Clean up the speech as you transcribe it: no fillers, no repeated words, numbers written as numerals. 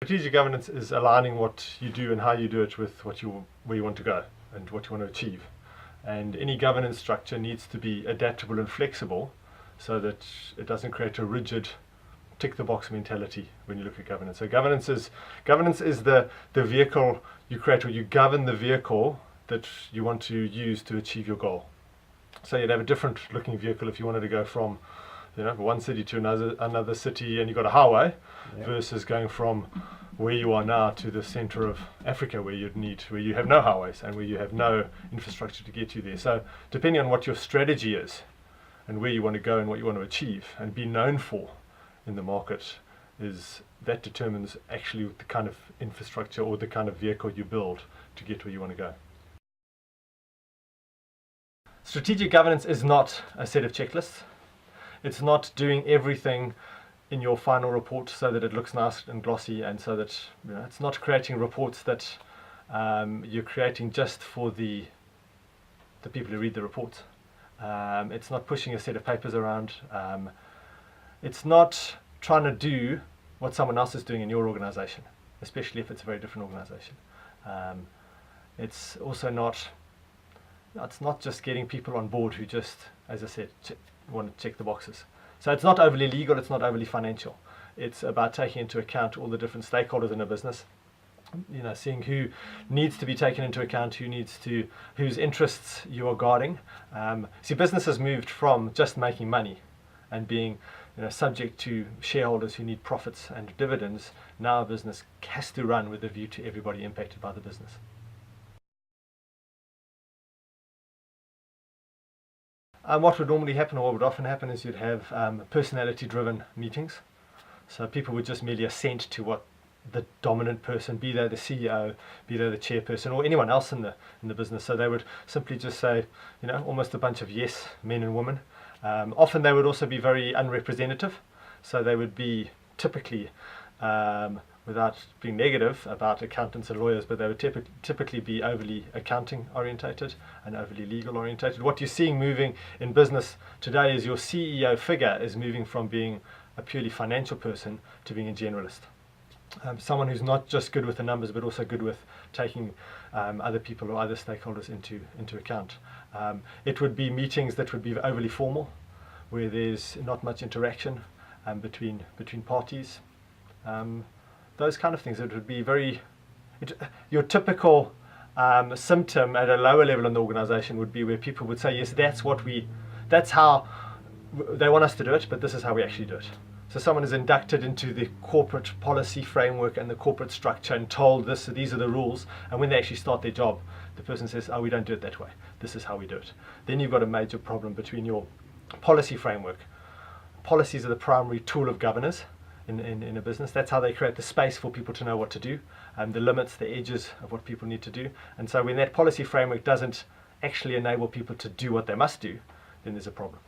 Strategic governance is aligning what you do and how you do it with where you want to go and what you want to achieve. And any governance structure needs to be adaptable and flexible so that it doesn't create a rigid tick the box mentality when you look at governance. So governance is the vehicle you create, or you govern the vehicle that you want to use to achieve your goal. So you'd have a different looking vehicle if you wanted to go from one city to another city and you've got a highway, versus going from where you are now to the center of Africa where you have no highways and where you have no infrastructure to get you there. So depending on what your strategy is and where you want to go and what you want to achieve and be known for in the market, that determines actually the kind of infrastructure or the kind of vehicle you build to get where you want to go. Strategic governance is not a set of checklists. It's not doing everything in your final report so that it looks nice and glossy, and so that it's not creating reports that you're creating just for the people who read the reports. It's not pushing a set of papers around. It's not trying to do what someone else is doing in your organization, especially if it's a very different organization. It's also not just getting people on board who just, as I said, want to check the boxes. So it's not overly legal, it's not overly financial. It's about taking into account all the different stakeholders in a business, seeing who needs to be taken into account, whose interests you are guarding. See, business has moved from just making money and being subject to shareholders who need profits and dividends. Now a business has to run with a view to everybody impacted by the business. What would normally happen, or what would often happen, is you'd have personality-driven meetings. So people would just merely assent to what the dominant person, be they the CEO, be they the chairperson, or anyone else in the business. So they would simply just say, almost a bunch of yes men and women. Often they would also be very unrepresentative. So they would be typically, without being negative about accountants and lawyers, but they would typically be overly accounting orientated and overly legal orientated. What you're seeing moving in business today is your CEO figure is moving from being a purely financial person to being a generalist. Someone who's not just good with the numbers, but also good with taking other people or other stakeholders into account. It would be meetings that would be overly formal, where there's not much interaction between parties. Those kind of things. It would be your typical symptom at a lower level in the organization would be where people would say, yes, that's how they want us to do it, but this is how we actually do it. So someone is inducted into the corporate policy framework and the corporate structure and told these are the rules, and when they actually start their job, the person says, we don't do it that way. This is how we do it. Then you've got a major problem between your policy framework. Policies are the primary tool of governors in a business. That's how they create the space for people to know what to do, the limits, the edges of what people need to do. And so when that policy framework doesn't actually enable people to do what they must do, then there's a problem.